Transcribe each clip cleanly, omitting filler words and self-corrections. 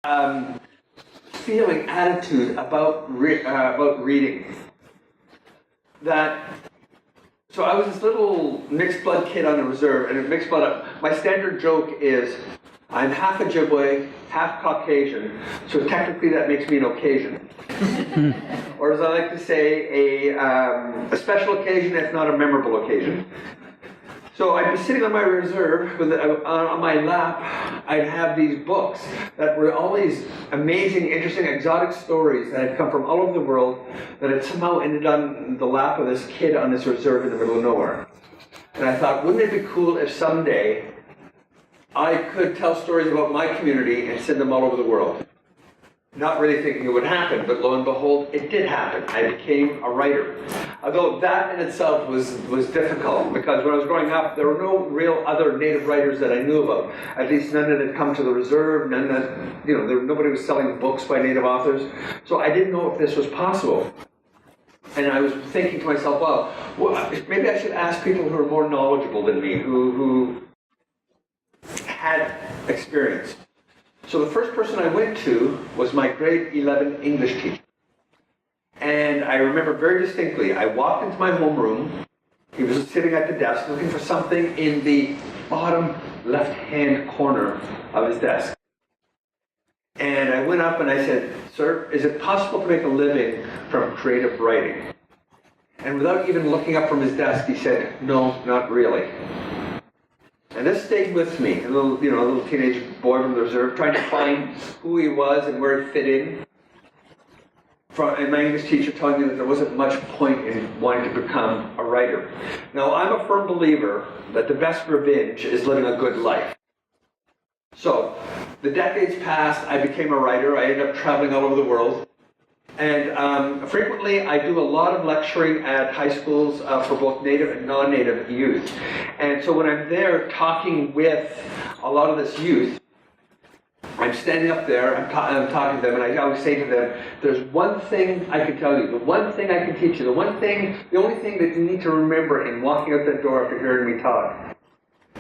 feeling, attitude about reading. So I was this little mixed blood kid on the reserve, and mixed blood. My standard joke is, I'm half Ojibwe, half Caucasian, so technically that makes me an occasion. Or as I like to say, a special occasion, if not a memorable occasion. So I'd be sitting on my reserve, on my lap, I'd have these books that were all these amazing, interesting, exotic stories that had come from all over the world that had somehow ended on the lap of this kid on this reserve in the middle of nowhere. And I thought, wouldn't it be cool if someday I could tell stories about my community and send them all over the world? Not really thinking it would happen, but lo and behold, it did happen. I became a writer. Although that in itself was difficult, because when I was growing up, there were no real other native writers that I knew about. At least none that had come to the reserve, none that, nobody was selling books by native authors. So I didn't know if this was possible. And I was thinking to myself, well, maybe I should ask people who are more knowledgeable than me, who had experience. So the first person I went to was my grade 11 English teacher. And I remember very distinctly, I walked into my homeroom. He was sitting at the desk looking for something in the bottom left-hand corner of his desk. And I went up and I said, "Sir, is it possible to make a living from creative writing?" And without even looking up from his desk, he said, "No, not really." And this stayed with me, a little teenage boy from the reserve, trying to find who he was and where he fit in. And my English teacher telling me that there wasn't much point in wanting to become a writer. Now, I'm a firm believer that the best revenge is living a good life. So, the decades passed, I became a writer, I ended up traveling all over the world. And frequently, I do a lot of lecturing at high schools for both native and non-native youth. And so when I'm there talking with a lot of this youth, I'm standing up there, I'm talking to them, and I always say to them, there's one thing I can tell you, the one thing I can teach you, the only thing that you need to remember in walking out that door after hearing me talk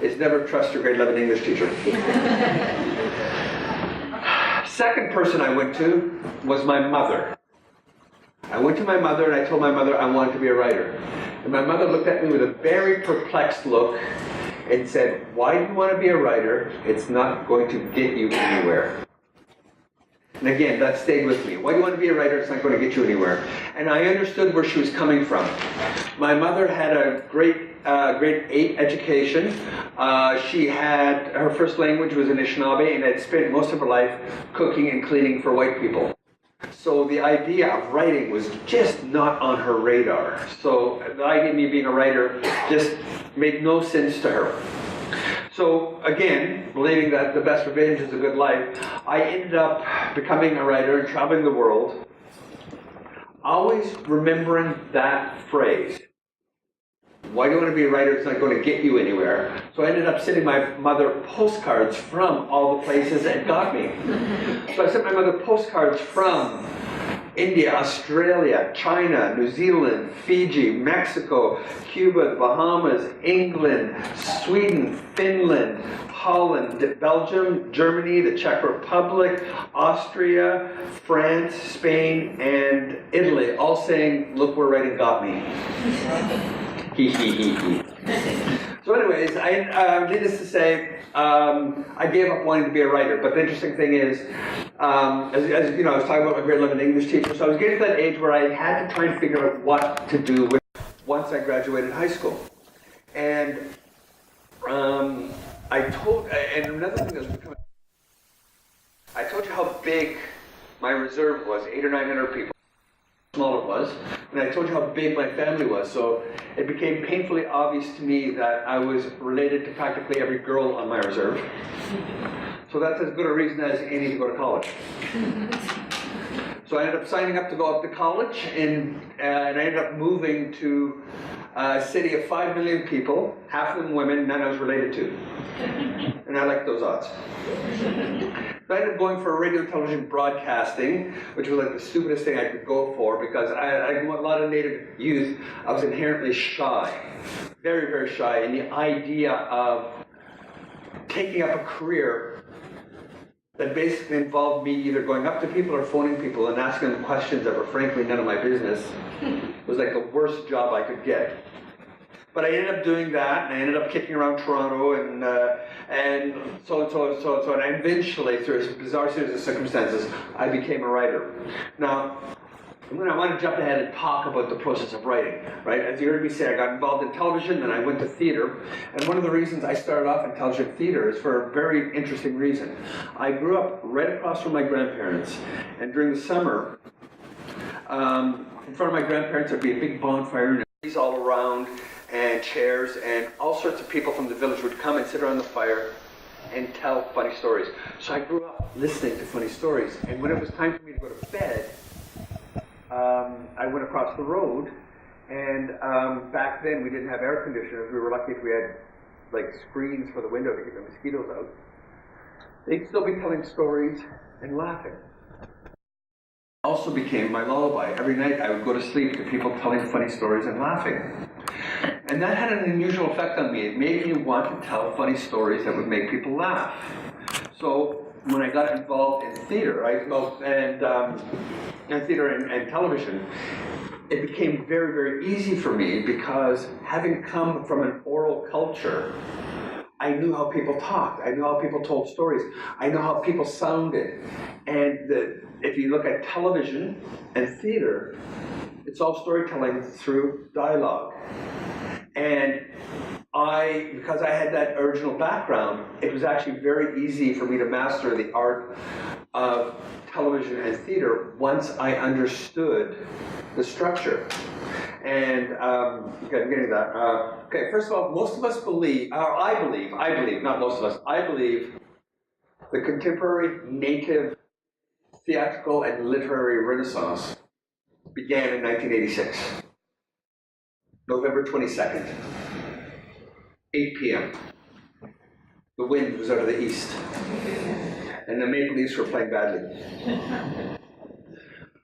is never trust your grade 11 English teacher. Second person I went to was my mother. I went to my mother and I told my mother I wanted to be a writer. And my mother looked at me with a very perplexed look and said, "Why do you want to be a writer? It's not going to get you anywhere." And again, that stayed with me. Why do you want to be a writer? It's not going to get you anywhere. And I understood where she was coming from. My mother had a great grade 8 education. Her first language was Anishinaabe and had spent most of her life cooking and cleaning for white people. So the idea of writing was just not on her radar. So the idea of me being a writer just made no sense to her. So again, believing that the best revenge is a good life, I ended up becoming a writer and traveling the world, always remembering that phrase. Why do you want to be a writer? It's not going to get you anywhere. So I ended up sending my mother postcards from all the places that got me. So I sent my mother postcards from India, Australia, China, New Zealand, Fiji, Mexico, Cuba, the Bahamas, England, Sweden, Finland, Holland, Belgium, Germany, the Czech Republic, Austria, France, Spain, and Italy, all saying, "Look where writing got me." So anyways, needless to say, I gave up wanting to be a writer. But the interesting thing is, as you know, I was talking about my grade 11 English teacher, so I was getting to that age where I had to try and figure out what to do once I graduated high school. And and another thing that was becoming, I told you how big my reserve was, 800 or 900 people. Small it was, and I told you how big my family was, so it became painfully obvious to me that I was related to practically every girl on my reserve. So that's as good a reason as any to go to college. So I ended up signing up to go up to college, and I ended up moving to a city of 5 million people, half of them women, none I was related to. And I liked those odds. So I ended up going for radio, television, broadcasting, which was like the stupidest thing I could go for, because I a lot of Native youth, I was inherently shy. Very, very shy. And the idea of taking up a career that basically involved me either going up to people or phoning people and asking them questions that were frankly none of my business. It was like the worst job I could get. But I ended up doing that, and I ended up kicking around Toronto, and so, and eventually, through a bizarre series of circumstances, I became a writer. Now, I want to jump ahead and talk about the process of writing, right? As you heard me say, I got involved in television, then I went to theater, and one of the reasons I started off in television theater is for a very interesting reason. I grew up right across from my grandparents, and during the summer, in front of my grandparents, there'd be a big bonfire, and trees all around, and chairs, and all sorts of people from the village would come and sit around the fire and tell funny stories. So I grew up listening to funny stories, and when it was time for me to go to bed, I went across the road, and back then we didn't have air conditioners. We were lucky if we had like screens for the window to keep the mosquitoes out. They'd still be telling stories and laughing. Also became my lullaby. Every night I would go to sleep to people telling funny stories and laughing. And that had an unusual effect on me. It made me want to tell funny stories that would make people laugh. So when I got involved in theater, theater and television, it became very, very easy for me because having come from an oral culture, I knew how people talked. I knew how people told stories. I know how people sounded. And if you look at television and theater, it's all storytelling through dialogue. And because I had that original background, it was actually very easy for me to master the art of television and theater once I understood the structure. And, okay, I'm getting that. Okay, first of all, most of us believe, or I believe, not most of us, I believe the contemporary native theatrical and literary renaissance began in 1986. November 22nd, 8 p.m. The wind was out of the east, and the Maple Leafs were playing badly.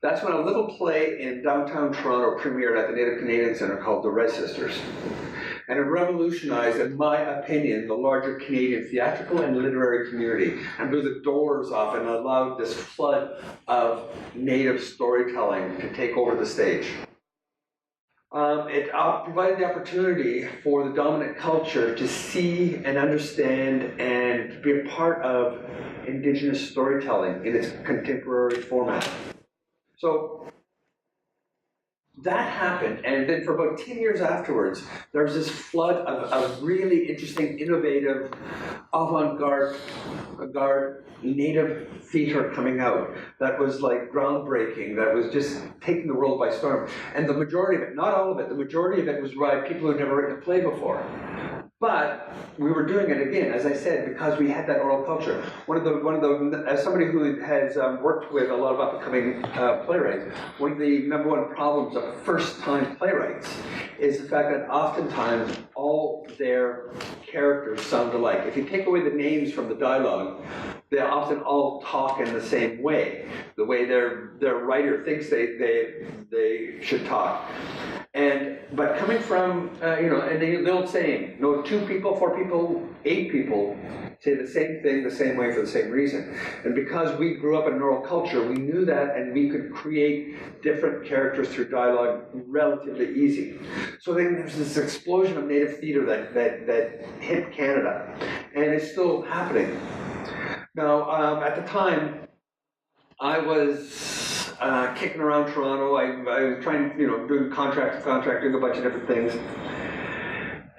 That's when a little play in downtown Toronto premiered at the Native Canadian Centre called The Red Sisters. And it revolutionized, in my opinion, the larger Canadian theatrical and literary community, and blew the doors off and allowed this flood of native storytelling to take over the stage. It provided the opportunity for the dominant culture to see and understand and to be a part of Indigenous storytelling in its contemporary format. So that happened, and then for about 10 years afterwards, there was this flood of really interesting, innovative, avant-garde native theater coming out that was like groundbreaking, that was just taking the world by storm. And the majority of it, not all of it, the majority of it was by people who'd never written a play before. But we were doing it again, as I said, because we had that oral culture. As somebody who has worked with a lot of up-and-coming playwrights, one of the number one problems of first-time playwrights is the fact that oftentimes all their characters sound alike. If you take away the names from the dialogue, they often all talk in the same way, the way their writer thinks they should talk. But coming from, and the old saying, no 2 people, 4 people, 8 people say the same thing the same way for the same reason. And because we grew up in an oral culture, we knew that, and we could create different characters through dialogue relatively easy. So then there's this explosion of native theater that hit Canada, and it's still happening. Now, at the time, I was kicking around Toronto. I was trying, doing contract to contract, doing a bunch of different things.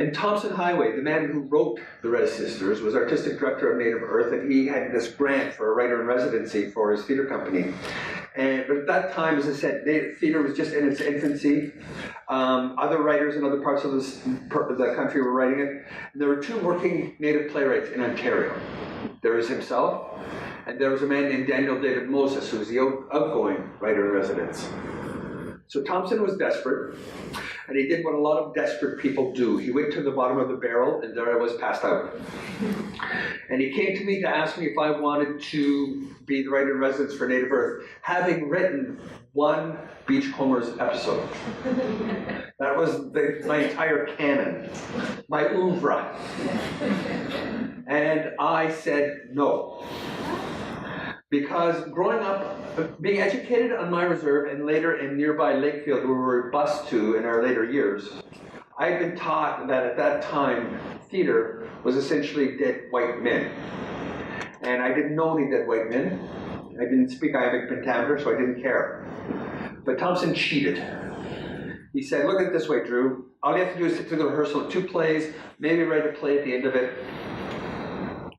And Thompson Highway, the man who wrote The Red Sisters, was artistic director of Native Earth, and he had this grant for a writer in residency for his theater company. But at that time, as I said, native theater was just in its infancy. Other writers in other parts of the country were writing it. And there were 2 working native playwrights in Ontario. There was himself, and there was a man named Daniel David Moses, who was the outgoing writer in residence. So Thompson was desperate, and he did what a lot of desperate people do. He went to the bottom of the barrel, and there I was, passed out. And he came to me to ask me if I wanted to be the writer in residence for Native Earth, having written 1 Beachcombers episode. That was my entire canon, my oeuvre. And I said no. Because growing up, being educated on my reserve and later in nearby Lakefield, where we were bused to in our later years, I had been taught that at that time, theater was essentially dead white men. And I didn't know any dead white men. I didn't speak iambic pentameter, so I didn't care. But Thompson cheated. He said, look at it this way, Drew. All you have to do is sit through the rehearsal of 2 plays, maybe write a play at the end of it.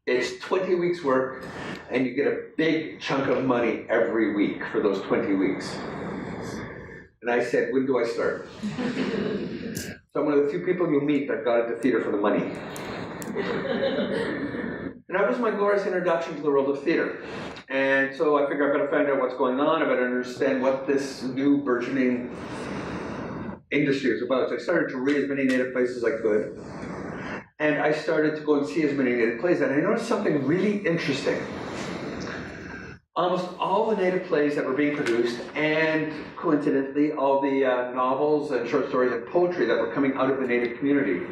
It's 20 weeks work, and you get a big chunk of money every week for those 20 weeks. And I said, when do I start? So I'm one of the few people you'll meet that got into theater for the money. And that was my glorious introduction to the world of theater. And so I figured I've got to find out what's going on, I've got to understand what this new burgeoning industry is about. So I started to read as many native plays as I could. And I started to go and see as many native plays. And I noticed something really interesting. Almost all the native plays that were being produced, and coincidentally, all the novels and short stories and poetry that were coming out of the native community,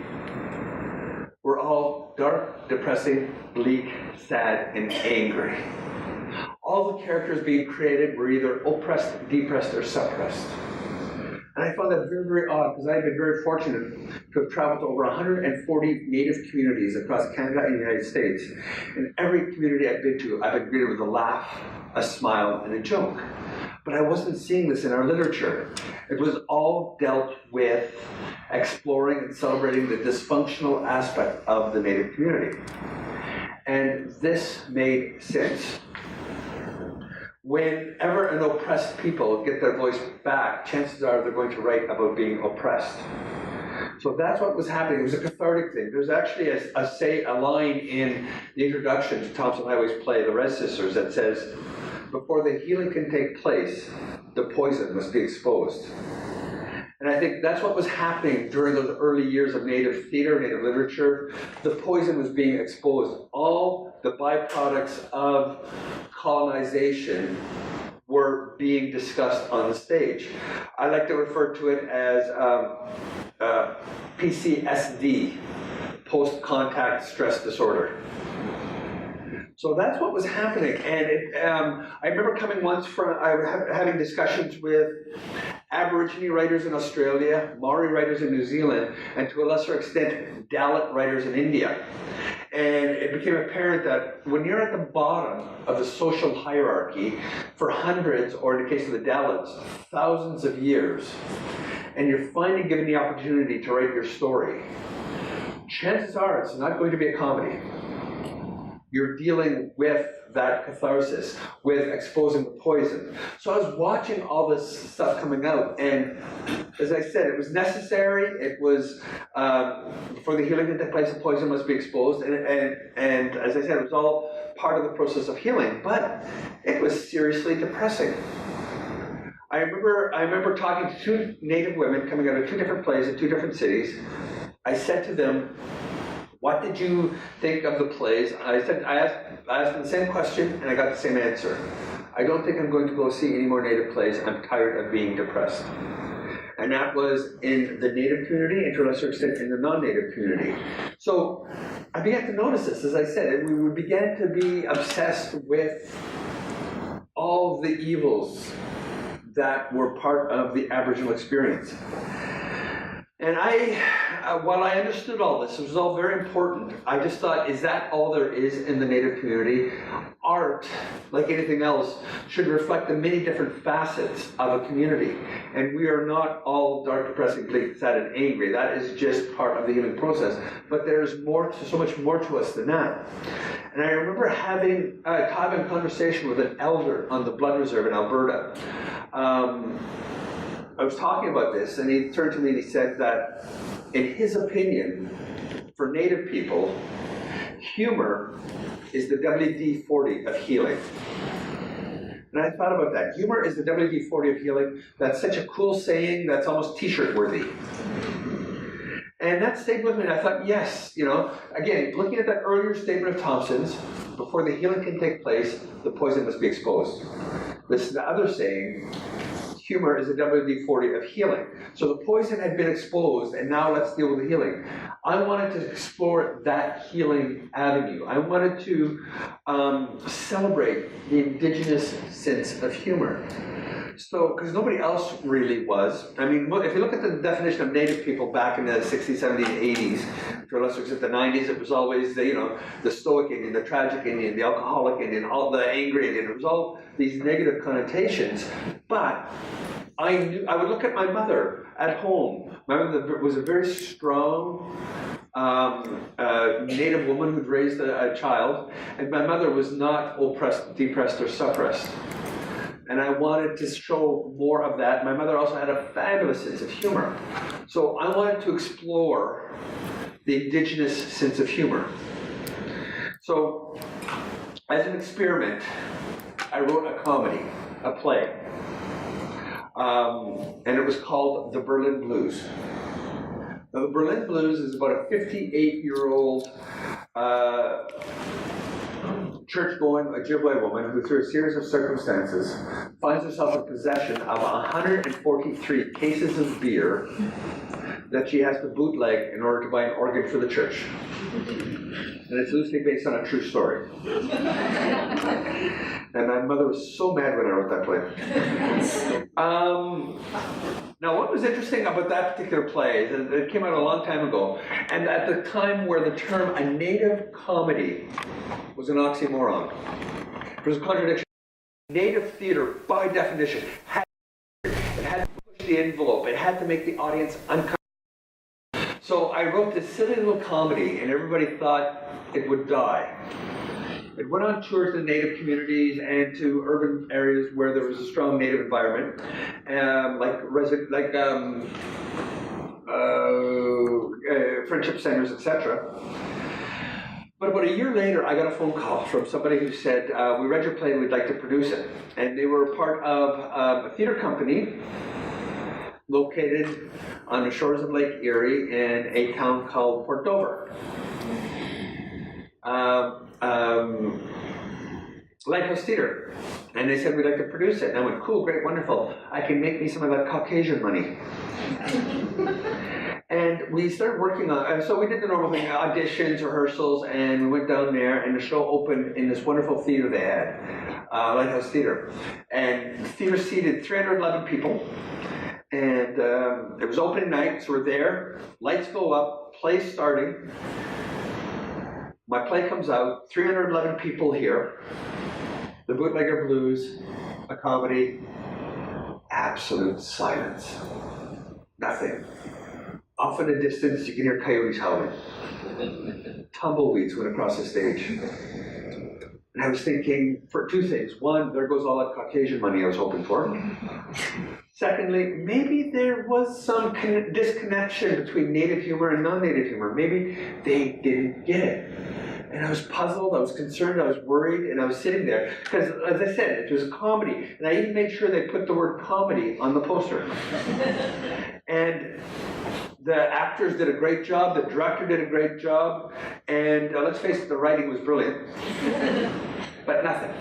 were all dark, depressing, bleak, sad, and angry. All the characters being created were either oppressed, depressed, or suppressed. And I found that very, very odd, because I had been very fortunate to have traveled to over 140 native communities across Canada and the United States. In every community I've been to, I've been greeted with a laugh, a smile, and a joke. But I wasn't seeing this in our literature. It was all dealt with exploring and celebrating the dysfunctional aspect of the native community. And this made sense. Whenever an oppressed people get their voice back, chances are they're going to write about being oppressed. So that's what was happening. It was a cathartic thing. There's actually a line in the introduction to Thompson Highway's play, The Red Sisters, that says, before the healing can take place, the poison must be exposed. And I think that's what was happening during those early years of native theater, native literature. The poison was being exposed. All the byproducts of colonization were being discussed on the stage. I like to refer to it as PCSD, post-contact stress disorder. So that's what was happening. And I remember coming once from having discussions with Aborigine writers in Australia, Maori writers in New Zealand, and to a lesser extent, Dalit writers in India. And it became apparent that when you're at the bottom of the social hierarchy for hundreds, or in the case of the Dalits, thousands of years, and you're finally given the opportunity to write your story, chances are it's not going to be a comedy. You're dealing with that catharsis, with exposing the poison. So I was watching all this stuff coming out, and as I said, it was necessary. It was, for the healing to take place, the poison must be exposed, and as I said, it was all part of the process of healing, but it was seriously depressing. I remember talking to 2 Native women coming out of 2 different plays in 2 different cities. I said to them, what did you think of the plays? I asked them the same question, and I got the same answer. I don't think I'm going to go see any more native plays. I'm tired of being depressed. And that was in the native community, and to a lesser extent in the non-native community. So I began to notice this, as I said, and we began to be obsessed with all the evils that were part of the Aboriginal experience. And while I understood all this, it was all very important, I just thought, is that all there is in the native community? Art, like anything else, should reflect the many different facets of a community. And we are not all dark, depressing, bleak, sad, and angry. That is just part of the healing process. But there's more, so much more to us than that. And I remember having a conversation with an elder on the Blood Reserve in Alberta. I was talking about this, and he turned to me and he said that, in his opinion, for Native people, humor is the WD-40 of healing. And I thought about that. Humor is the WD-40 of healing. That's such a cool saying that's almost t-shirt worthy. And that stayed with me, and I thought, yes, again, looking at that earlier statement of Thompson's, before the healing can take place, the poison must be exposed. This is the other saying, humor is a WD-40 of healing. So the poison had been exposed, and now let's deal with the healing. I wanted to explore that healing avenue. I wanted to celebrate the indigenous sense of humor. So, because nobody else really was. I mean, if you look at the definition of Native people back in the 60s, 70s, 80s, to a lesser extent the 90s, it was always the, the stoic Indian, the tragic Indian, the alcoholic Indian, all the angry Indian. It was all these negative connotations. But I knew, I would look at my mother at home. My mother was a very strong Native woman who'd raised a child, and my mother was not oppressed, depressed, or suppressed. And I wanted to show more of that. My mother also had a fabulous sense of humor. So I wanted to explore the indigenous sense of humor. So as an experiment, I wrote a comedy, a play. And it was called The Berlin Blues. Now, The Berlin Blues is about a 58-year-old church-going Ojibwe woman who, through a series of circumstances, finds herself in possession of 143 cases of beer that she has to bootleg in order to buy an organ for the church. And it's loosely based on a true story. And my mother was so mad when I wrote that play. Now, what was interesting about that particular play is that it came out a long time ago, and at the time where the term a native comedy was an oxymoron. It was a contradiction. Native theater, by definition, it had to push the envelope. It had to make the audience uncomfortable. So I wrote this silly little comedy, and everybody thought it would die. It went on tours to Native communities and to urban areas where there was a strong Native environment, friendship centers, etc. But about a year later, I got a phone call from somebody who said, we read your play and we'd like to produce it. And they were part of a theater company located on the shores of Lake Erie in a town called Port Dover. Lighthouse Theater. And they said, we'd like to produce it. And I went, cool, great, wonderful. I can make me some of that Caucasian money. And we started working on, so we did the normal thing, auditions, rehearsals, and we went down there, and the show opened in this wonderful theater they had, Lighthouse Theater. And the theater seated 311 people, and it was opening night, so we're there, lights go up, play starting. My play comes out, 311 people here, The Bootlegger Blues, a comedy, absolute silence, nothing. Off in the distance, you can hear coyotes howling. Tumbleweeds went across the stage. And I was thinking for two things. One, there goes all that Caucasian money I was hoping for. Secondly, maybe there was some disconnection between native humor and non-native humor. Maybe they didn't get it. And I was puzzled, I was concerned, I was worried, and I was sitting there. Because, as I said, it was a comedy. And I even made sure they put the word comedy on the poster. And the actors did a great job, the director did a great job, and let's face it, the writing was brilliant. But nothing.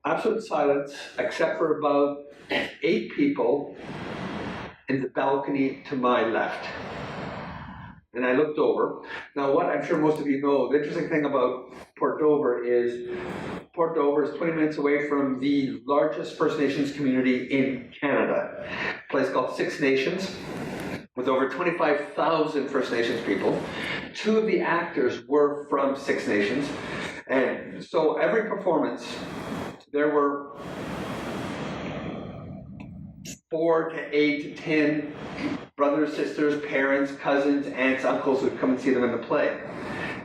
Absolute silence, except for about 8 people in the balcony to my left. And I looked over. Now, what I'm sure most of you know, the interesting thing about Port Dover is 20 minutes away from the largest First Nations community in Canada. A place called Six Nations, with over 25,000 First Nations people. 2 of the actors were from Six Nations. And so every performance, there were 4 to 8 to 10 brothers, sisters, parents, cousins, aunts, uncles who'd come and see them in the play.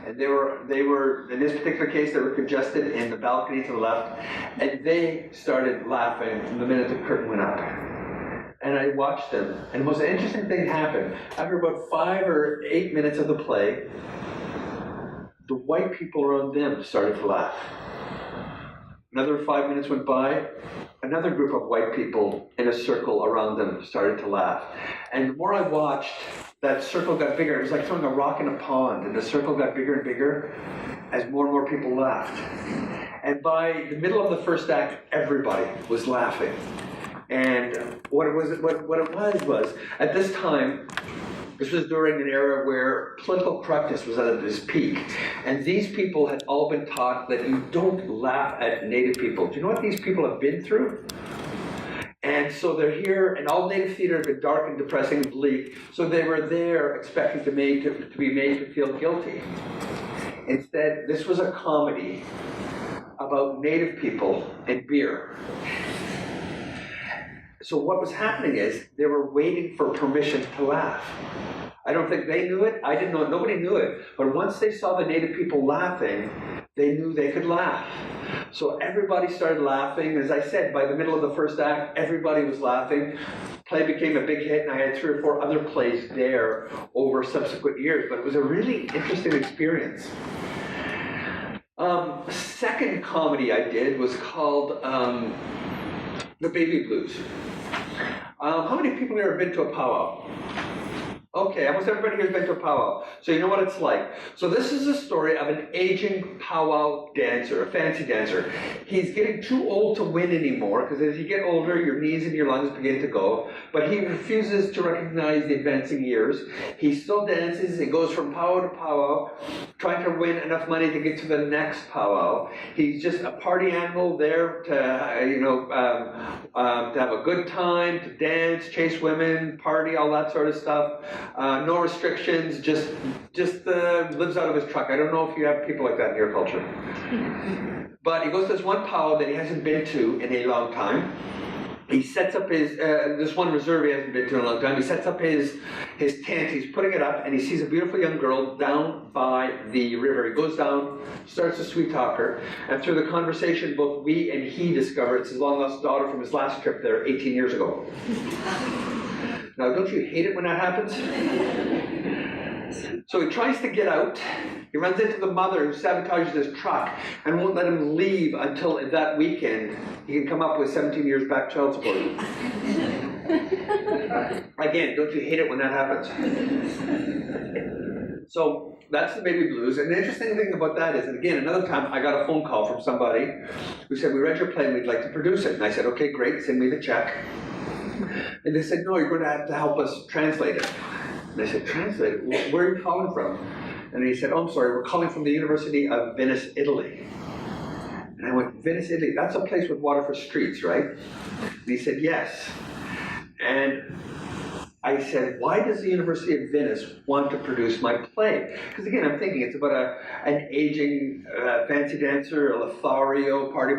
And they were, in this particular case, they were congested in the balcony to the left, and they started laughing the minute the curtain went up. And I watched them, and the most interesting thing happened. After about 5 or 8 minutes of the play, the white people around them started to laugh. Another 5 minutes went by, another group of white people in a circle around them started to laugh. And the more I watched, that circle got bigger. It was like throwing a rock in a pond, and the circle got bigger and bigger as more and more people laughed. And by the middle of the first act, everybody was laughing. And what it was, at this time, this was during an era where political correctness was at its peak. And these people had all been taught that you don't laugh at Native people. Do you know what these people have been through? And so they're here, and all Native theater had been dark and depressing and bleak, so they were there expecting to be made to feel guilty. Instead, this was a comedy about Native people and beer. So what was happening is they were waiting for permission to laugh. I don't think they knew it. I didn't know it. Nobody knew it. But once they saw the Native people laughing, they knew they could laugh. So everybody started laughing. As I said, by the middle of the first act, everybody was laughing. Play became a big hit, and I had 3 or 4 other plays there over subsequent years. But it was a really interesting experience. Second comedy I did was called The Baby Blues. How many people here have been to a powwow? Okay, almost everybody here has been to a powwow, so you know what it's like. So this is a story of an aging powwow dancer, a fancy dancer. He's getting too old to win anymore, because as you get older, your knees and your lungs begin to go, but he refuses to recognize the advancing years. He still dances, he goes from powwow to powwow, trying to win enough money to get to the next powwow. He's just a party animal there to, to have a good time, to dance, chase women, party, all that sort of stuff. No restrictions, just lives out of his truck. I don't know if you have people like that in your culture. But he goes to this one powwow that he hasn't been to in a long time. He sets up his, this one reserve he hasn't been to in a long time. He sets up his tent, he's putting it up, and he sees a beautiful young girl down by the river. He goes down, starts to sweet talk her, and through the conversation, both we and he discover it's his long-lost daughter from his last trip there 18 years ago. Now, don't you hate it when that happens? So he tries to get out. He runs into the mother who sabotages his truck and won't let him leave until that weekend he can come up with 17 years back child support. Again, don't you hate it when that happens? So that's The Baby Blues. And the interesting thing about that is, and again, another time I got a phone call from somebody who said, we read your play and we'd like to produce it. And I said, okay, great, send me the check. And they said, no, you're going to have to help us translate it. And I said, translate it? Well, where are you calling from? And he said, oh, I'm sorry, we're calling from the University of Venice, Italy. And I went, Venice, Italy, that's a place with water for streets, right? And he said, yes. And I said, why does the University of Venice want to produce my play? Because again, I'm thinking it's about an aging fancy dancer, a Lothario, party,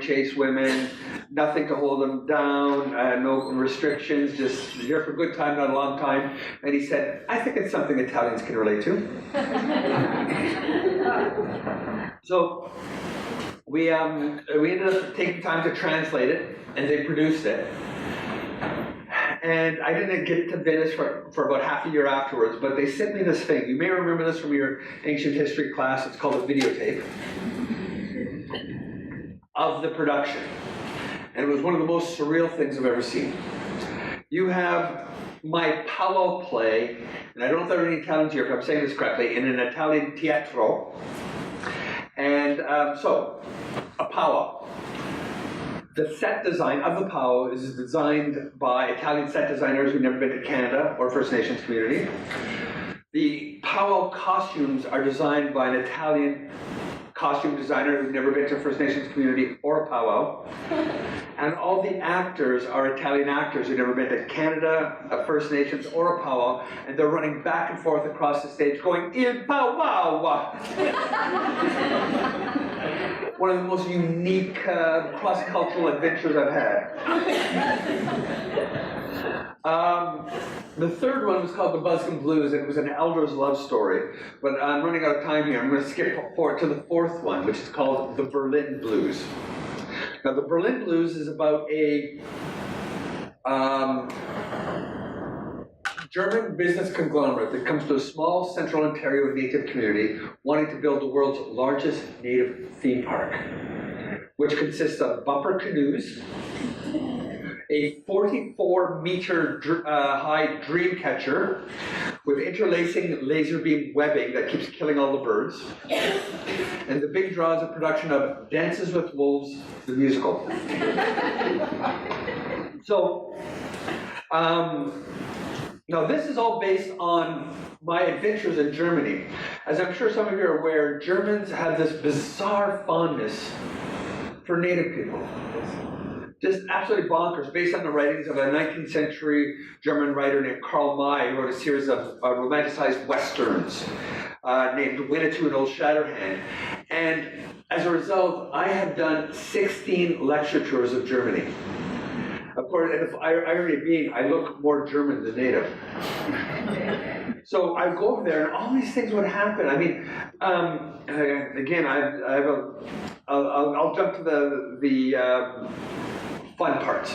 chase women, nothing to hold them down, no restrictions, just here for a good time, not a long time. And he said, I think it's something Italians can relate to. So we ended up taking time to translate it, and they produced it. And I didn't get to Venice for about half a year afterwards, but they sent me this thing. You may remember this from your ancient history class. It's called a videotape of the production. And it was one of the most surreal things I've ever seen. You have my powwow play, and I don't know if there are any Italians here, if I'm saying this correctly, in an Italian teatro. And so, a powwow. The set design of the powwow is designed by Italian set designers who've never been to Canada or First Nations community. The powwow costumes are designed by an Italian costume designer who's never been to a First Nations community or a powwow. And all the actors are Italian actors who've never been to Canada, a First Nations, or a powwow, and they're running back and forth across the stage going, Il powwow! One of the most unique cross-cultural adventures I've had. The third one was called The Buzzkin Blues, and it was an elder's love story. But I'm running out of time here. I'm going to skip forward to the fourth one, which is called The Berlin Blues. Now, The Berlin Blues is about a German business conglomerate that comes to a small central Ontario native community wanting to build the world's largest native theme park, which consists of bumper canoes, a 44-meter high dream catcher with interlacing laser beam webbing that keeps killing all the birds. And the big draw is a production of Dances with Wolves, the musical. So, now this is all based on my adventures in Germany. As I'm sure some of you are aware, Germans have this bizarre fondness for native people. Just absolutely bonkers, based on the writings of a 19th century German writer named Karl May, who wrote a series of romanticized westerns named Winnetou and Old Shatterhand. And as a result, I have done 16 lecture tours of Germany. Of course, and the irony being, I look more German than native. So I go over there, and all these things would happen. I mean, again, I'll jump to the fun parts.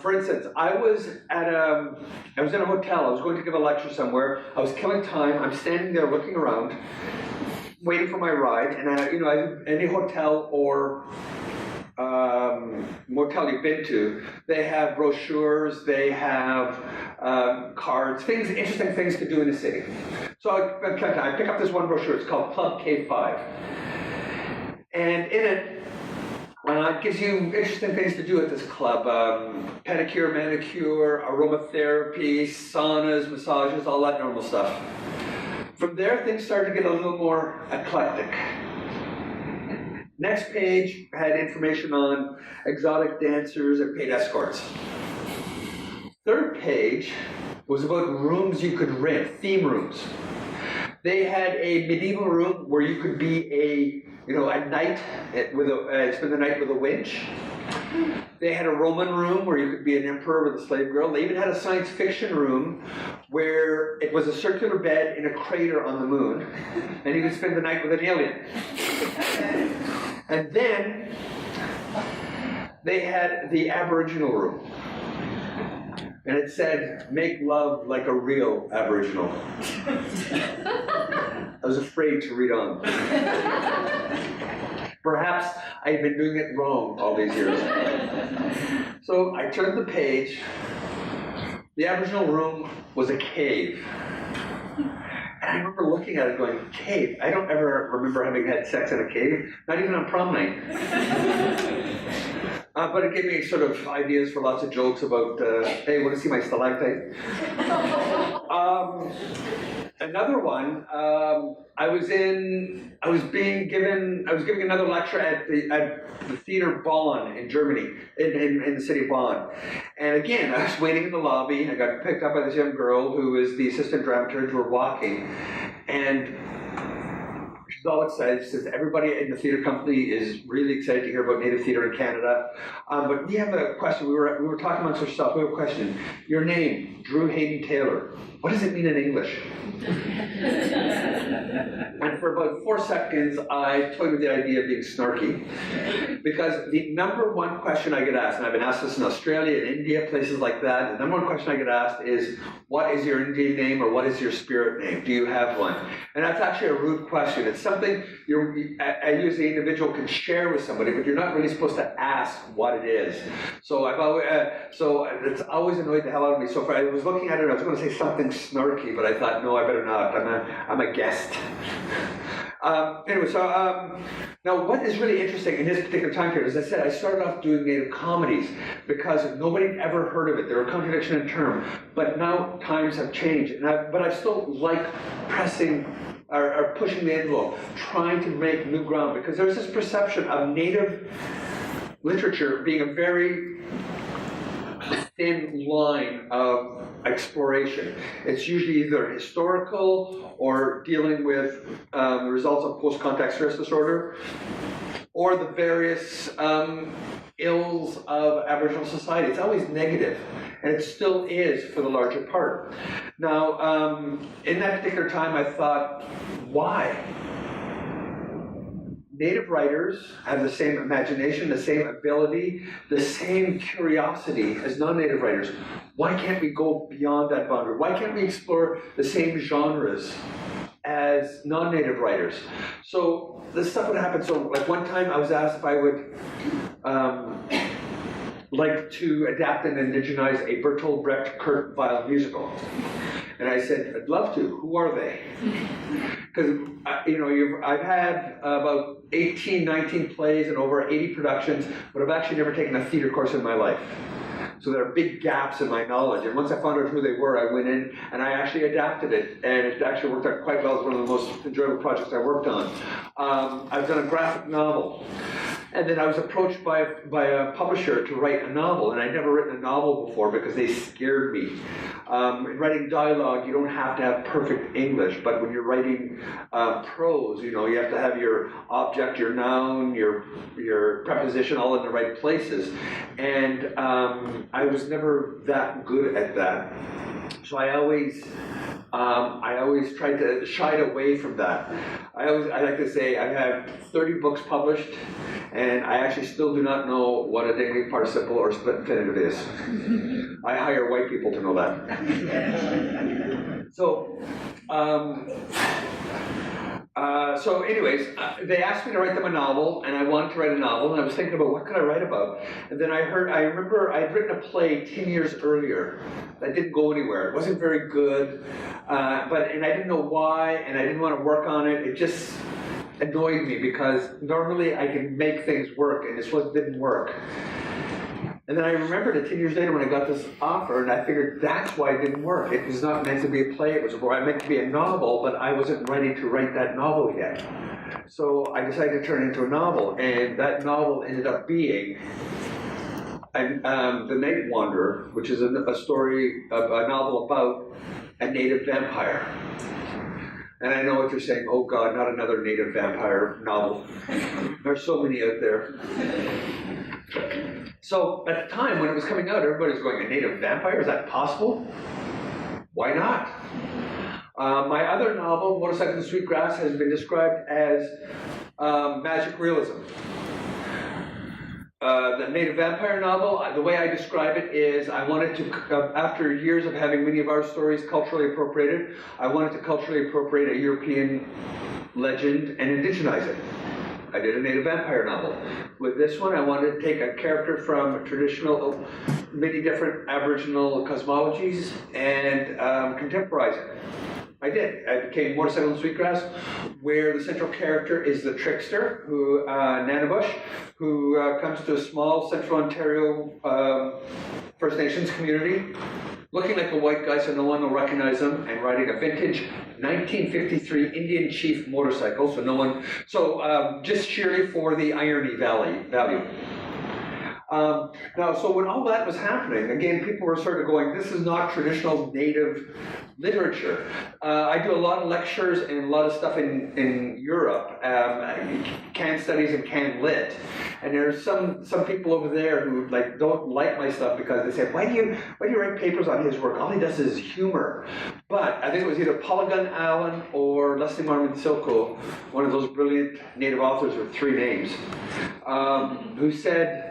For instance, I was in a hotel. I was going to give a lecture somewhere. I was killing time. I'm standing there looking around, waiting for my ride. And any hotel or motel you've been to, they have brochures, they have cards, interesting things to do in the city. So I pick up this one brochure. It's called Club K5, and in it, it gives you interesting things to do at this club: pedicure, manicure, aromatherapy, saunas, massages, all that normal stuff. From there, things started to get a little more eclectic. Next page had information on exotic dancers and paid escorts. Third page was about rooms you could rent, theme rooms. They had a medieval room where you could be a knight spend the night with a winch. They had a Roman room where you could be an emperor with a slave girl. They even had a science fiction room where it was a circular bed in a crater on the moon, and you could spend the night with an alien. And then they had the Aboriginal room. And it said, "Make love like a real Aboriginal." I was afraid to read on. Perhaps I had been doing it wrong all these years. So I turned the page. The Aboriginal room was a cave. And I remember looking at it going, cave? I don't ever remember having had sex in a cave, not even on prom night. But it gave me sort of ideas for lots of jokes about, hey, want to see my stalactite? Another one, I was giving another lecture at the theater Bonn in Germany, in the city of Bonn. And again, I was waiting in the lobby. I got picked up by this young girl who was the assistant dramaturg. We're walking, and she's all excited. She says, everybody in the theater company is really excited to hear about native theater in Canada. But we have a question. We were talking amongst ourselves. We have a question. Your name, Drew Haydon Taylor. What does it mean in English? And for about 4 seconds, I toyed with the idea of being snarky. Because the number one question I get asked, and I've been asked this in Australia and India, places like that, the number one question I get asked is, what is your Indian name or what is your spirit name? Do you have one? And that's actually a rude question. It's something you as the individual can share with somebody, but you're not really supposed to ask what it is. So it's always annoyed the hell out of me. So I was looking at it, I was going to say something snarky, but I thought, no, I better not. I'm a guest. Now what is really interesting in this particular time period, as I said, I started off doing native comedies because nobody had ever heard of it. They were a contradiction in term, but now times have changed. But I still like pressing or pushing the envelope, trying to make new ground, because there's this perception of native literature being a very thin line of exploration. It's usually either historical or dealing with the results of post-contact stress disorder, or the various ills of Aboriginal society. It's always negative, and it still is for the larger part. Now, in that particular time, I thought, why? Native writers have the same imagination, the same ability, the same curiosity as non-native writers. Why can't we go beyond that boundary? Why can't we explore the same genres as non-native writers? So this stuff would happen. So like one time I was asked if I would like to adapt and indigenize a Bertolt Brecht Kurt Weill musical. And I said, I'd love to. Who are they? Because, I've had about 18, 19 plays and over 80 productions, but I've actually never taken a theater course in my life. So there are big gaps in my knowledge. And once I found out who they were, I went in and I actually adapted it. And it actually worked out quite well. It's one of the most enjoyable projects I worked on. I've done a graphic novel. And then I was approached by a publisher to write a novel, and I'd never written a novel before because they scared me. In writing dialogue, you don't have to have perfect English, but when you're writing prose, you have to have your object, your noun, your preposition all in the right places. And I was never that good at that. So I always tried to shy away from that. I like to say I have 30 books published, and I actually still do not know what a dative participle or split infinitive is. I hire white people to know that. So anyways, they asked me to write them a novel, and I wanted to write a novel, and I was thinking about what could I write about. And then I remember I had written a play 10 years earlier that didn't go anywhere. It wasn't very good, and I didn't know why, and I didn't want to work on it. It just annoyed me because normally I can make things work, and this one didn't work. And then I remembered it 10 years later when I got this offer, and I figured that's why it didn't work. It was not meant to be a play, it was meant to be a novel, but I wasn't ready to write that novel yet. So I decided to turn it into a novel, and that novel ended up being The Night Wanderer, which is a novel about a native vampire. And I know what you're saying, oh God, not another native vampire novel. There's so many out there. So at the time when it was coming out, everybody was going, a native vampire, is that possible? Why not? My other novel, Motorcycle and Sweetgrass, has been described as magic realism. The native vampire novel, the way I describe it is I wanted to, after years of having many of our stories culturally appropriated, I wanted to culturally appropriate a European legend and indigenize it. I did a native vampire novel. With this one, I wanted to take a character from traditional, many different Aboriginal cosmologies and contemporize it. I did. I became Motorcycle and Sweetgrass, where the central character is the trickster, Nanabush, who comes to a small central Ontario First Nations community, looking like a white guy so no one will recognize him, and riding a vintage 1953 Indian Chief motorcycle, just sheerly for the irony value. So when all that was happening, again, people were sort of going, this is not traditional native literature. I do a lot of lectures and a lot of stuff in Europe, Can Studies and Can Lit. And there's some people over there who don't like my stuff because they say, why do you write papers on his work? All he does is humor. But I think it was either Polygon Allen or Leslie Marmon Silko, one of those brilliant native authors with 3 names, who said,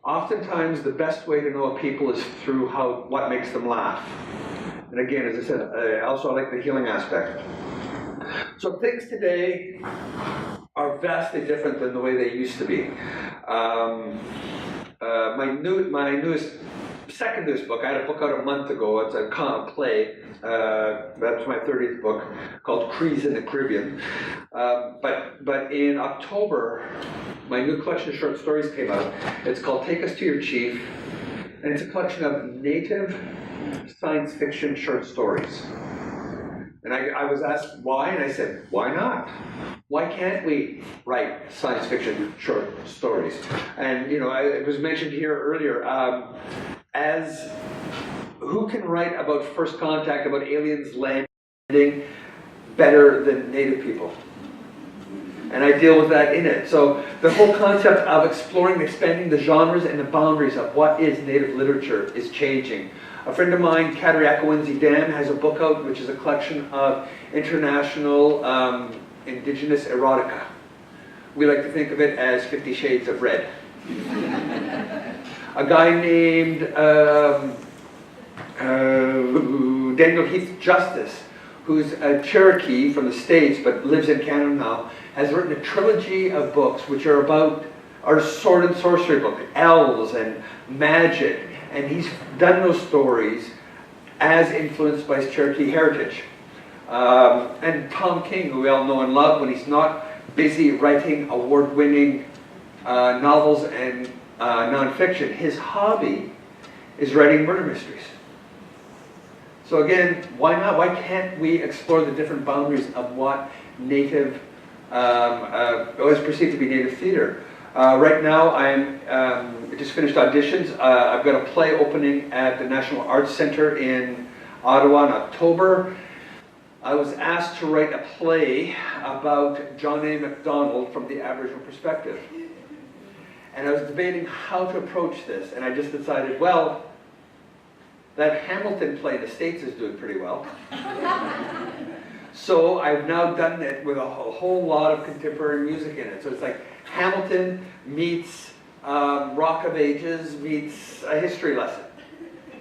oftentimes the best way to know a people is through what makes them laugh. And again, as I said, I also like the healing aspect. So things today are vastly different than the way they used to be. My second newest book, I had a book out a month ago, it's a play, that's my 30th book, called Crees in the Caribbean. But in October, my new collection of short stories came out. It's called Take Us to Your Chief, and it's a collection of native science fiction short stories. And I was asked why, and I said, why not? Why can't we write science fiction short stories? And it was mentioned here earlier, as who can write about first contact, about aliens landing better than native people? And I deal with that in it. So the whole concept of exploring, expanding the genres and the boundaries of what is native literature is changing. A friend of mine, Katriakawinzi Dan, has a book out which is a collection of international indigenous erotica. We like to think of it as 50 Shades of Red. A guy named Daniel Heath Justice, who's a Cherokee from the States but lives in Canada now, has written a trilogy of books which are about our sword and sorcery book, elves and magic, and he's done those stories as influenced by his Cherokee heritage. And Tom King, who we all know and love, when he's not busy writing award-winning novels and nonfiction, his hobby is writing murder mysteries. So again, why not? Why can't we explore the different boundaries of what native, is perceived to be native theater? Right now, I just finished auditions. I've got a play opening at the National Arts Centre in Ottawa in October. I was asked to write a play about John A. Macdonald from the Aboriginal perspective. And I was debating how to approach this, and I just decided, well, that Hamilton play in the States is doing pretty well. So I've now done it with a whole lot of contemporary music in it. So it's like Hamilton meets Rock of Ages meets a history lesson.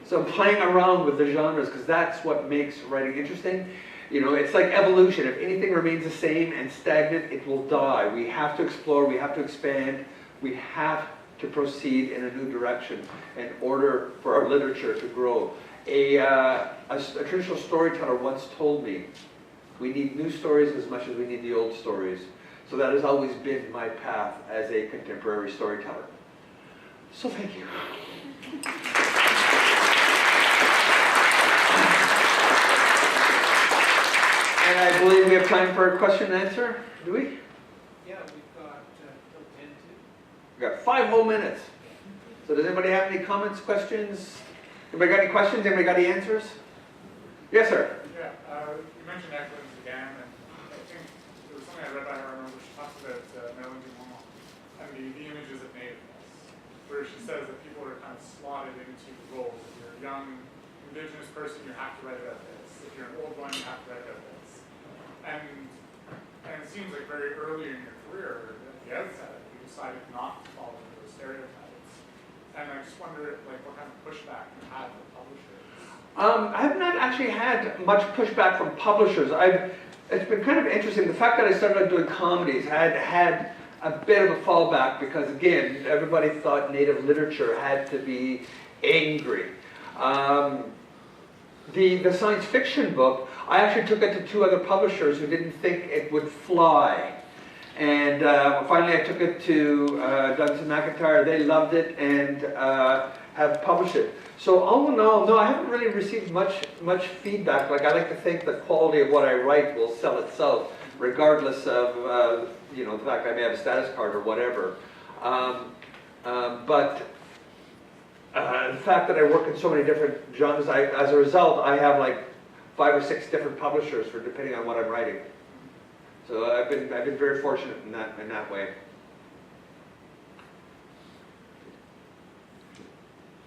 So I'm playing around with the genres because that's what makes writing interesting. You know, it's like evolution. If anything remains the same and stagnant, it will die. We have to explore, we have to expand, we have to proceed in a new direction in order for our literature to grow. A traditional storyteller once told me, we need new stories as much as we need the old stories. So that has always been my path as a contemporary storyteller. So thank you. And I believe we have time for a question and answer. Do we? Yeah, we've got till 10 to. We've got 5 whole minutes. So does anybody have any comments, questions? Anybody got any questions? Anybody got any answers? Yes, sir. Yeah, you mentioned excellence again, and I think there was something I read by her, I remember, she talks about Marilyn Dumont and the images of nativeness, where she says that people are kind of slotted into roles. If you're a young indigenous person, you have to write about this. If you're an old one, you have to write about this. And it seems like very early in your career, at the outset, you decided not to fall into those stereotypes. And I just wonder, like, what kind of pushback you had from publishers? I have not actually had much pushback from publishers. It's been kind of interesting. The fact that I started out doing comedies had a bit of a fallback because, again, everybody thought native literature had to be angry. The science fiction book, I actually took it to 2 other publishers who didn't think it would fly. And finally I took it to Douglas and McIntyre. They loved it and have published it. So all in all, no, I haven't really received much feedback. Like, I like to think the quality of what I write will sell itself, regardless of you know, the fact I may have a status card or whatever. But the fact that I work in so many different genres, as a result, I have like 5 or 6 different publishers for depending on what I'm writing. So I've been very fortunate in that way.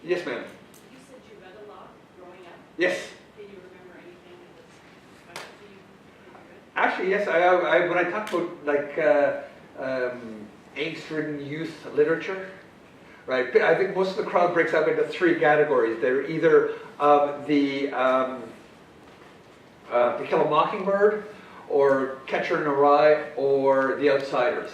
Yes, ma'am. You said you read a lot growing up. Yes. Can you remember anything that was special to you that you read? Actually, yes. When I talk about like angst-ridden youth literature, right? I think most of the crowd breaks up into 3 categories. They're either the To Kill a Mockingbird, or Catcher in the Rye, or The Outsiders.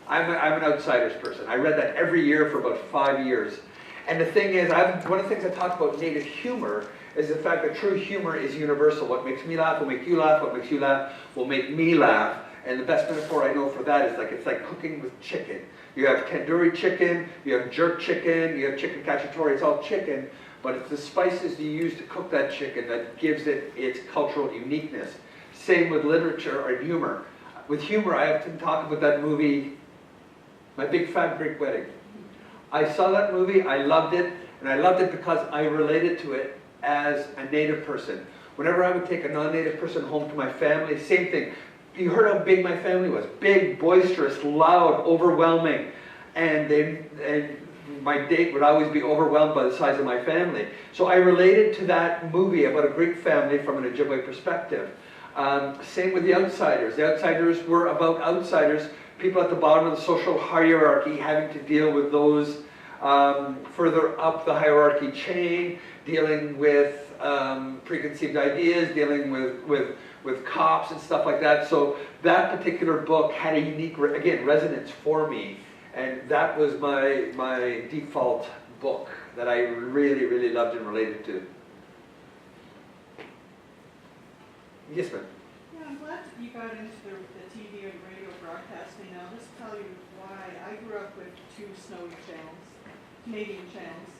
I'm an Outsiders person. I read that every year for about 5 years. And the thing is, one of the things I talk about native humor is the fact that true humor is universal. What makes me laugh will make you laugh. What makes you laugh will make me laugh. And the best metaphor I know for that is like, it's like cooking with chicken. You have tandoori chicken, you have jerk chicken, you have chicken cacciatore, it's all chicken, but it's the spices you use to cook that chicken that gives it its cultural uniqueness. Same with literature or humor. With humor, I often talk about that movie, My Big Fat Greek Wedding. I saw that movie, I loved it, and I loved it because I related to it as a native person. Whenever I would take a non-native person home to my family, same thing. You heard how big my family was. Big, boisterous, loud, overwhelming. And my date would always be overwhelmed by the size of my family. So I related to that movie about a Greek family from an Ojibwe perspective. Same with The Outsiders. The Outsiders were about outsiders, people at the bottom of the social hierarchy having to deal with those further up the hierarchy chain, dealing with preconceived ideas, dealing with cops and stuff like that. So that particular book had a unique, again, resonance for me And that was my default book that I really, really loved and related to. Yes, ma'am. Yeah, I'm glad you got into the TV and radio broadcasting. Now, just tell you why. I grew up with two snowy channels, Canadian channels,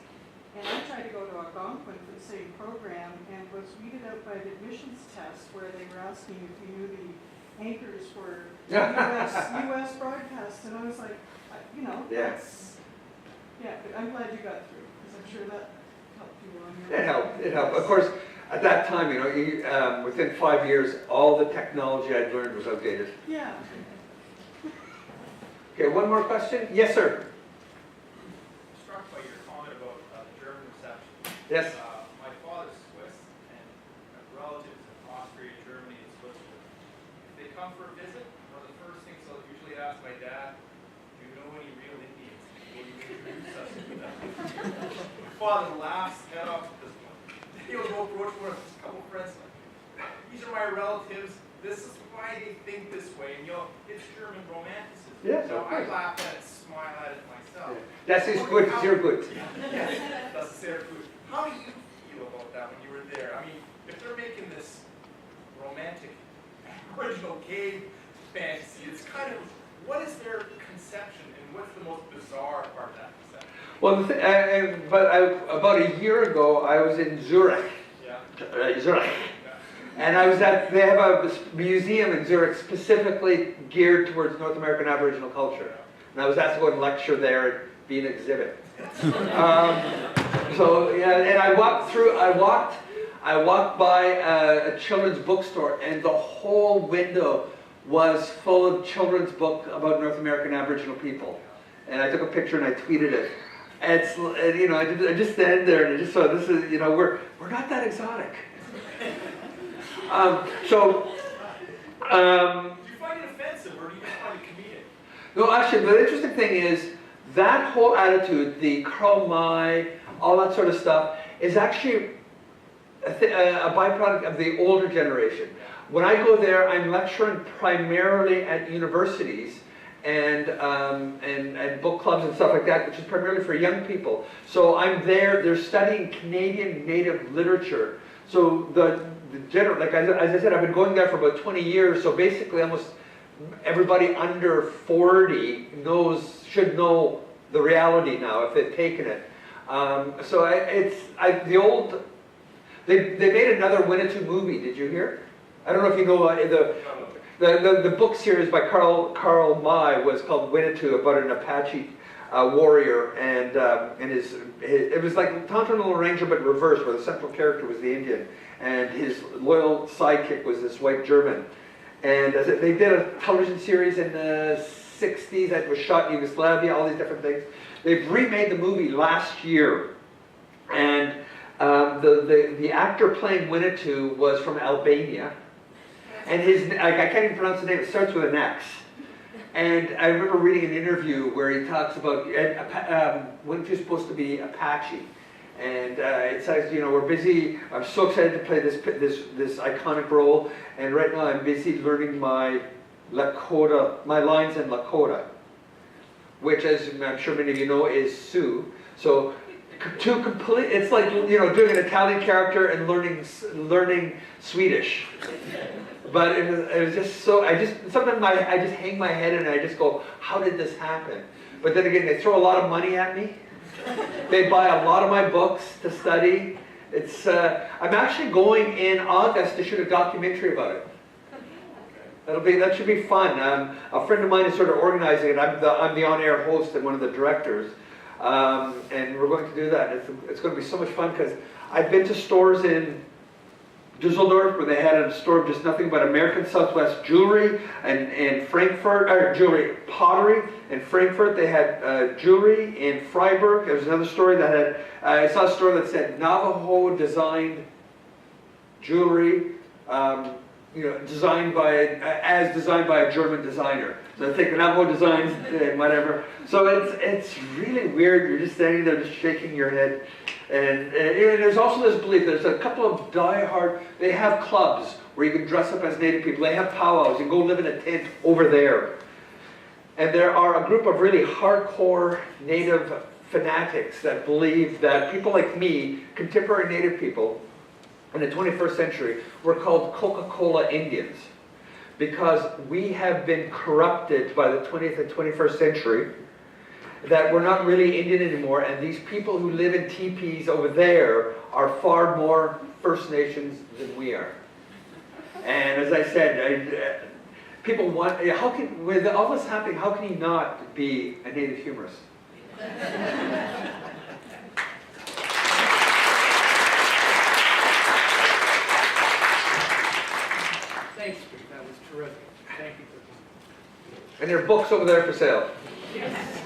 and I tried to go to Algonquin for the same program and was weeded out by the admissions test where they were asking if you knew the anchors for US broadcasts, and I was like, you know, that's, yeah, but I'm glad you got through, because I'm sure that helped you on your... It helped. Of course, at that time, you know, within 5 years, all the technology I'd learned was outdated. Yeah. Okay, one more question? Yes, sir. Struck by your comment about German reception. Yes. My father's Swiss, and relatives in Austria, Germany, and Switzerland. If they come for a visit, one of the first things I'll usually ask my dad, do you know any real Indians? Will you introduce us to them? My father laughs head off at this point. He'll go approach one of his couple friends, like, these are my relatives, this is why they think this way, and you know, it's German romanticism. Yes, So of I course. laugh at it, smile at it myself. Das ist gut, sehr gut. Yes, that's sehr good. How do you feel about that when you were there? I mean, if they're making this romantic, original gay fantasy, it's kind of, what is their conception and what's the most bizarre part of that conception? Well, about a year ago, I was in Zurich. Yeah. Zurich. Yeah. And they have a museum in Zurich specifically geared towards North American Aboriginal culture. And I was asked to go and lecture there and be an exhibit. So yeah, and I walked by a children's bookstore, and the whole window was full of children's book about North American Aboriginal people. And I took a picture and I tweeted it. And you know, I just stand there and I just saw, this is, you know, we're not that exotic. Do you find it offensive or do you just find it comedic? No, actually, the interesting thing is that whole attitude, the Karl May, all that sort of stuff, is actually a byproduct of the older generation. When I go there, I'm lecturing primarily at universities and book clubs and stuff like that, which is primarily for young people. So I'm there, they're studying Canadian Native literature. So the general, like as I said, I've been going there for about 20 years, so basically almost everybody under 40 should know the reality now if they've taken it. They made another Winnetou movie, did you hear? I don't know if you know the book series by Karl May was called Winnetou, about an Apache warrior, and it was like Tonto and the Ranger but reversed, where the central character was the Indian and his loyal sidekick was this white German. And they did a television series in the 60s that was shot in Yugoslavia, all these different things. They've remade the movie last year, and the actor playing Winnetou was from Albania. And I can't even pronounce the name, it starts with an X. And I remember reading an interview where he talks about Winnetou's supposed to be Apache. And it says, you know, we're busy, I'm so excited to play this iconic role, and right now I'm busy learning my Lakota, my lines in Lakota, which, as I'm sure many of you know, is Sioux. So it's like, you know, doing an Italian character and learning Swedish. But it was just so, sometimes I just hang my head and I just go, how did this happen? But then again, they throw a lot of money at me. They buy a lot of my books to study. I'm actually going in August to shoot a documentary about it. That should be fun. A friend of mine is sort of organizing it. I'm the on-air host and one of the directors. And we're going to do that. It's going to be so much fun because I've been to stores in Dusseldorf, where they had a store of just nothing but American Southwest jewelry, and Frankfurt, or jewelry, pottery. In Frankfurt, they had jewelry. In Freiburg, there was another store that had, I saw a store that said Navajo designed jewelry, you know, designed by a German designer. So they take the Navajo designs and whatever. So it's really weird. You're just standing there, just shaking your head. And there's also this belief, there's a couple of die-hard, they have clubs where you can dress up as Native people. They have powwows, you can go live in a tent over there. And there are a group of really hardcore Native fanatics that believe that people like me, contemporary Native people, in the 21st century, were called Coca-Cola Indians. Because we have been corrupted by the 20th and 21st century, that we're not really Indian anymore, and these people who live in teepees over there are far more First Nations than we are. And as I said, people want, how can, with all this happening, how can you not be a Native humorist? Thanks, Pete, that was terrific. Thank you for coming. And there are books over there for sale. Yes.